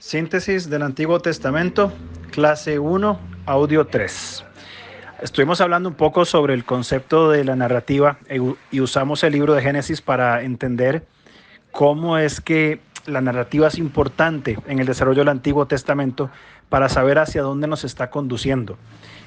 Síntesis del Antiguo Testamento, clase 1, audio 3. Estuvimos hablando un poco sobre el concepto de la narrativa y usamos el libro de Génesis para entender cómo es que la narrativa es importante en el desarrollo del Antiguo Testamento para saber hacia dónde nos está conduciendo.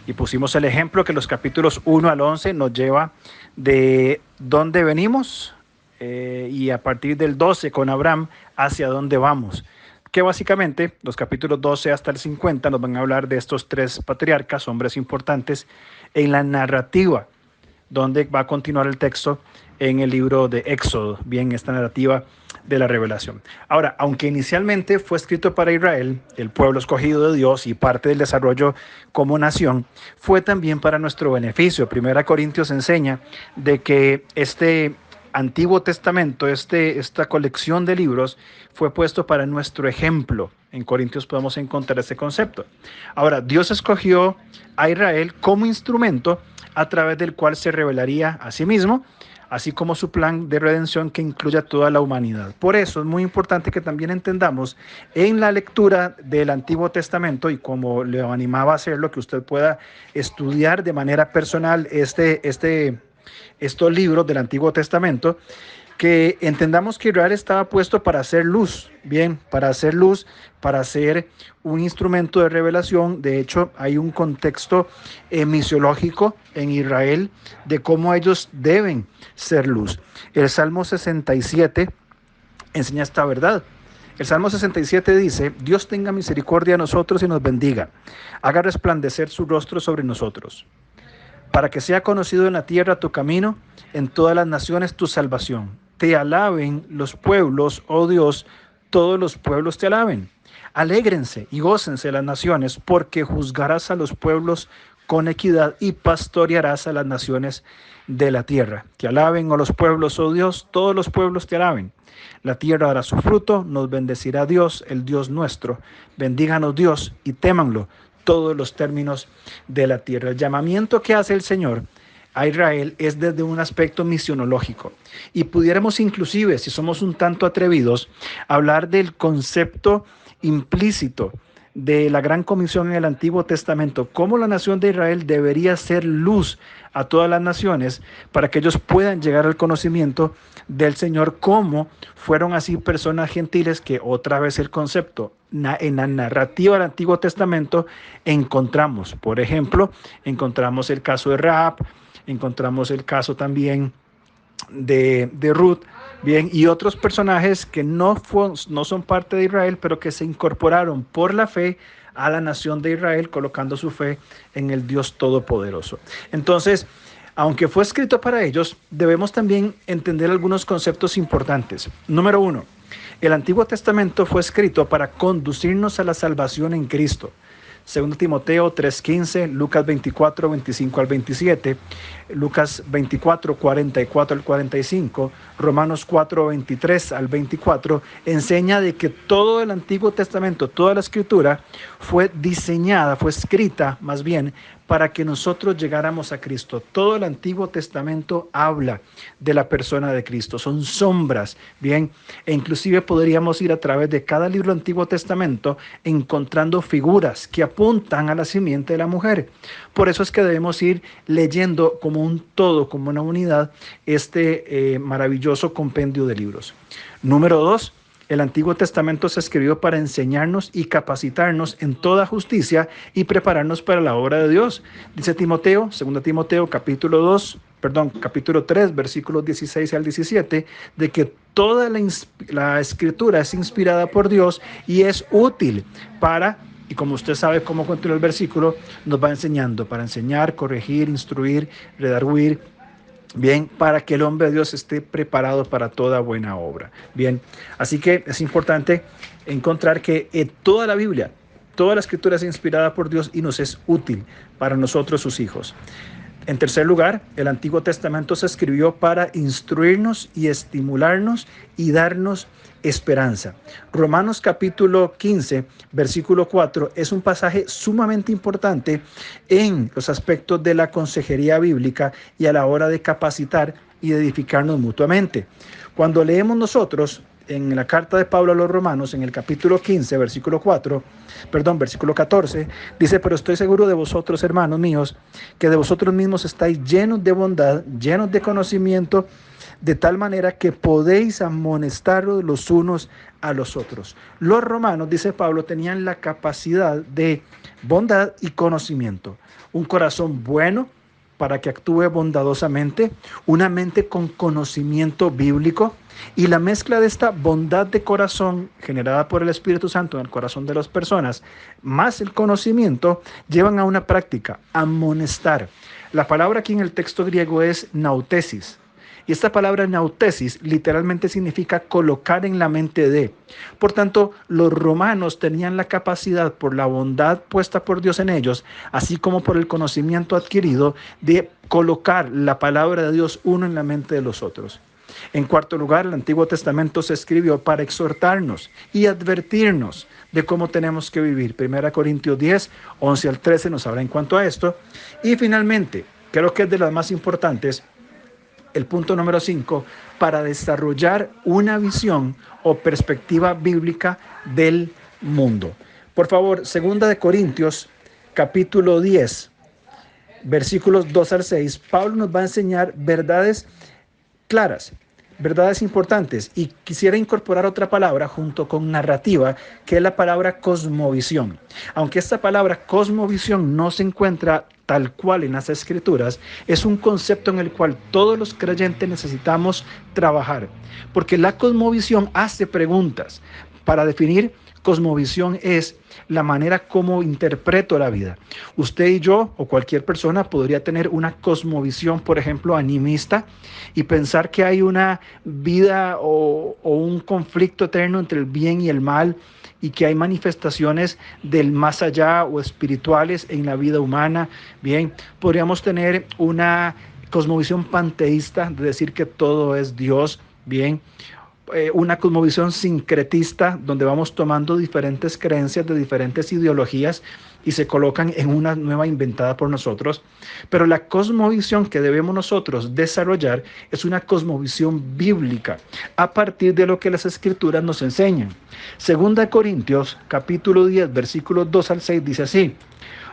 Y pusimos el ejemplo que los capítulos 1 al 11 nos lleva de dónde venimos y a partir del 12 con Abraham hacia dónde vamos. Que básicamente los capítulos 12 hasta el 50 nos van a hablar de estos tres patriarcas, hombres importantes, en la narrativa, donde va a continuar el texto en el libro de Éxodo, bien, esta narrativa de la revelación. Ahora, aunque inicialmente fue escrito para Israel, el pueblo escogido de Dios y parte del desarrollo como nación, fue también para nuestro beneficio. Primera Corintios enseña de que este Antiguo Testamento, esta colección de libros, fue puesto para nuestro ejemplo. En Corintios podemos encontrar ese concepto. Ahora, Dios escogió a Israel como instrumento a través del cual se revelaría a sí mismo, así como su plan de redención que incluye a toda la humanidad. Por eso es muy importante que también entendamos en la lectura del Antiguo Testamento, y como le animaba a hacerlo, que usted pueda estudiar de manera personal estos libros del Antiguo Testamento, que entendamos que Israel estaba puesto para hacer luz, bien, para hacer luz, para ser un instrumento de revelación. De hecho, hay un contexto misiológico en Israel de cómo ellos deben ser luz. El Salmo 67 enseña esta verdad. El Salmo 67 dice: Dios tenga misericordia de nosotros y nos bendiga, haga resplandecer su rostro sobre nosotros, para que sea conocido en la tierra tu camino, en todas las naciones tu salvación. Te alaben los pueblos, oh Dios, todos los pueblos te alaben. Alégrense y gócense las naciones, porque juzgarás a los pueblos con equidad y pastorearás a las naciones de la tierra. Te alaben, oh los pueblos, oh Dios, todos los pueblos te alaben. La tierra dará su fruto, nos bendecirá Dios, el Dios nuestro. Bendíganos Dios y témanlo todos los términos de la tierra. El llamamiento que hace el Señor a Israel es desde un aspecto misionológico, y pudiéramos inclusive, si somos un tanto atrevidos, hablar del concepto implícito de la gran comisión en el Antiguo Testamento, cómo la nación de Israel debería ser luz a todas las naciones para que ellos puedan llegar al conocimiento del Señor, como fueron así personas gentiles que, otra vez el concepto, en la narrativa del Antiguo Testamento encontramos. Por ejemplo, encontramos el caso de Rahab, encontramos el caso también de Ruth, bien, y otros personajes que no son parte de Israel, pero que se incorporaron por la fe a la nación de Israel, colocando su fe en el Dios Todopoderoso. Entonces, aunque fue escrito para ellos, debemos también entender algunos conceptos importantes. Número 1, el Antiguo Testamento fue escrito para conducirnos a la salvación en Cristo. 2 Timoteo 3:15, Lucas 24, 25 al 27, Lucas 24, 44 al 45, Romanos 4, 23 al 24, enseña de que todo el Antiguo Testamento, toda la Escritura, fue diseñada, fue escrita más bien, para que nosotros llegáramos a Cristo. Todo el Antiguo Testamento habla de la persona de Cristo, son sombras, bien, e inclusive podríamos ir a través de cada libro del Antiguo Testamento encontrando figuras que apuntan a la simiente de la mujer. Por eso es que debemos ir leyendo como un todo, como una unidad, este maravilloso compendio de libros. Número 2, el Antiguo Testamento se escribió para enseñarnos y capacitarnos en toda justicia y prepararnos para la obra de Dios. Dice Timoteo, 2 Timoteo capítulo 3, versículos 16 al 17, de que toda la escritura es inspirada por Dios y es útil para, y como usted sabe cómo continúa el versículo, nos va enseñando para enseñar, corregir, instruir, redarguir, bien, para que el hombre de Dios esté preparado para toda buena obra. Bien, así que es importante encontrar que toda la Biblia, toda la escritura es inspirada por Dios y nos es útil para nosotros, sus hijos. En tercer lugar, el Antiguo Testamento se escribió para instruirnos y estimularnos y darnos esperanza. Romanos capítulo 15, versículo 4, es un pasaje sumamente importante en los aspectos de la consejería bíblica y a la hora de capacitar y de edificarnos mutuamente. Cuando leemos nosotros en la carta de Pablo a los Romanos, en el capítulo 15, versículo 14, dice: pero estoy seguro de vosotros, hermanos míos, que de vosotros mismos estáis llenos de bondad, llenos de conocimiento, de tal manera que podéis amonestaros los unos a los otros. Los romanos, dice Pablo, tenían la capacidad de bondad y conocimiento, un corazón bueno para que actúe bondadosamente, una mente con conocimiento bíblico, y la mezcla de esta bondad de corazón generada por el Espíritu Santo en el corazón de las personas, más el conocimiento, llevan a una práctica: amonestar. La palabra aquí en el texto griego es nautesis. Y esta palabra nautesis literalmente significa colocar en la mente de. Por tanto, los romanos tenían la capacidad, por la bondad puesta por Dios en ellos, así como por el conocimiento adquirido, de colocar la palabra de Dios uno en la mente de los otros. En cuarto lugar, el Antiguo Testamento se escribió para exhortarnos y advertirnos de cómo tenemos que vivir. 1 Corintios 10, 11 al 13 nos habla en cuanto a esto. Y finalmente, creo que es de las más importantes, el punto número 5, para desarrollar una visión o perspectiva bíblica del mundo. Por favor, 2 Corintios, capítulo 10, versículos 2 al 6, Pablo nos va a enseñar verdades claras, verdades importantes, y quisiera incorporar otra palabra junto con narrativa, que es la palabra cosmovisión. Aunque esta palabra cosmovisión no se encuentra tal cual en las Escrituras, es un concepto en el cual todos los creyentes necesitamos trabajar, porque la cosmovisión hace preguntas. Para definir, cosmovisión es la manera como interpreto la vida. Usted y yo, o cualquier persona, podría tener una cosmovisión, por ejemplo, animista, y pensar que hay una vida o un conflicto eterno entre el bien y el mal, y que hay manifestaciones del más allá o espirituales en la vida humana. Bien, podríamos tener una cosmovisión panteísta, de decir que todo es Dios. Bien, una cosmovisión sincretista, donde vamos tomando diferentes creencias de diferentes ideologías y se colocan en una nueva inventada por nosotros. Pero la cosmovisión que debemos nosotros desarrollar es una cosmovisión bíblica, a partir de lo que las Escrituras nos enseñan. 2 Corintios, capítulo 10, versículos 2 al 6, dice así: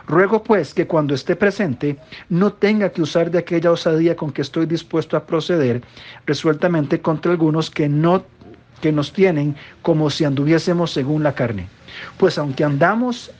ruego pues que cuando esté presente no tenga que usar de aquella osadía con que estoy dispuesto a proceder resueltamente contra algunos que nos tienen como si anduviésemos según la carne. Pues aunque andamos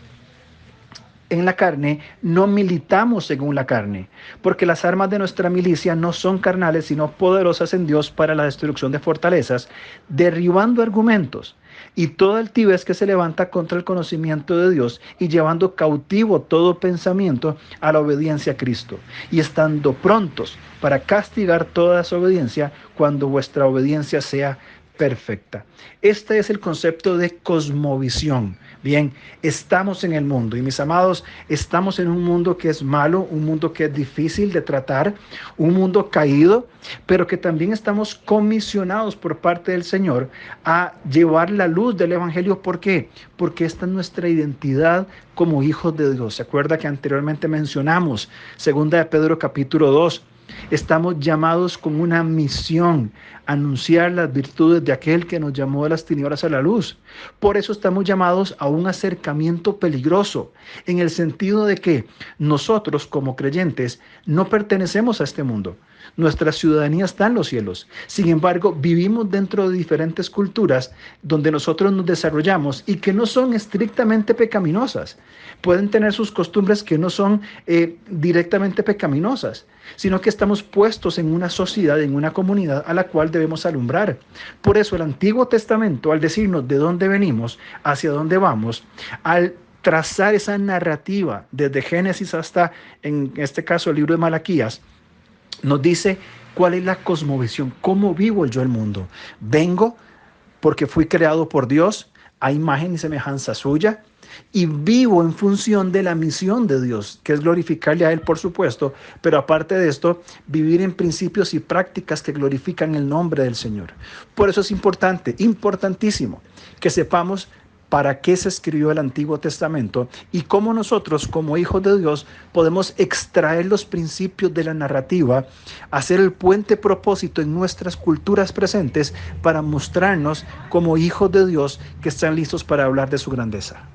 en la carne, no militamos según la carne, porque las armas de nuestra milicia no son carnales, sino poderosas en Dios para la destrucción de fortalezas, derribando argumentos y toda altivez que se levanta contra el conocimiento de Dios, y llevando cautivo todo pensamiento a la obediencia a Cristo, y estando prontos para castigar toda desobediencia cuando vuestra obediencia sea perfecta. Este es el concepto de cosmovisión. Bien, estamos en el mundo, y mis amados, estamos en un mundo que es malo, un mundo que es difícil de tratar, un mundo caído, pero que también estamos comisionados por parte del Señor a llevar la luz del Evangelio. ¿Por qué? Porque esta es nuestra identidad como hijos de Dios. ¿Se acuerda que anteriormente mencionamos 2 de Pedro capítulo 2? Estamos llamados con una misión: anunciar las virtudes de aquel que nos llamó de las tinieblas a la luz. Por eso estamos llamados a un acercamiento peligroso, en el sentido de que nosotros como creyentes no pertenecemos a este mundo. Nuestra ciudadanía está en los cielos. Sin embargo, vivimos dentro de diferentes culturas donde nosotros nos desarrollamos y que no son estrictamente pecaminosas. Pueden tener sus costumbres que no son directamente pecaminosas, sino que estamos puestos en una sociedad, en una comunidad a la cual debemos alumbrar. Por eso el Antiguo Testamento, al decirnos de dónde venimos, hacia dónde vamos, al trazar esa narrativa desde Génesis hasta, en este caso, el libro de Malaquías, nos dice cuál es la cosmovisión, cómo vivo yo el mundo. Vengo porque fui creado por Dios a imagen y semejanza suya, y vivo en función de la misión de Dios, que es glorificarle a Él, por supuesto, pero aparte de esto, vivir en principios y prácticas que glorifican el nombre del Señor. Por eso es importante, importantísimo, que sepamos para qué se escribió el Antiguo Testamento y cómo nosotros como hijos de Dios podemos extraer los principios de la narrativa, hacer el puente propósito en nuestras culturas presentes para mostrarnos como hijos de Dios que están listos para hablar de su grandeza.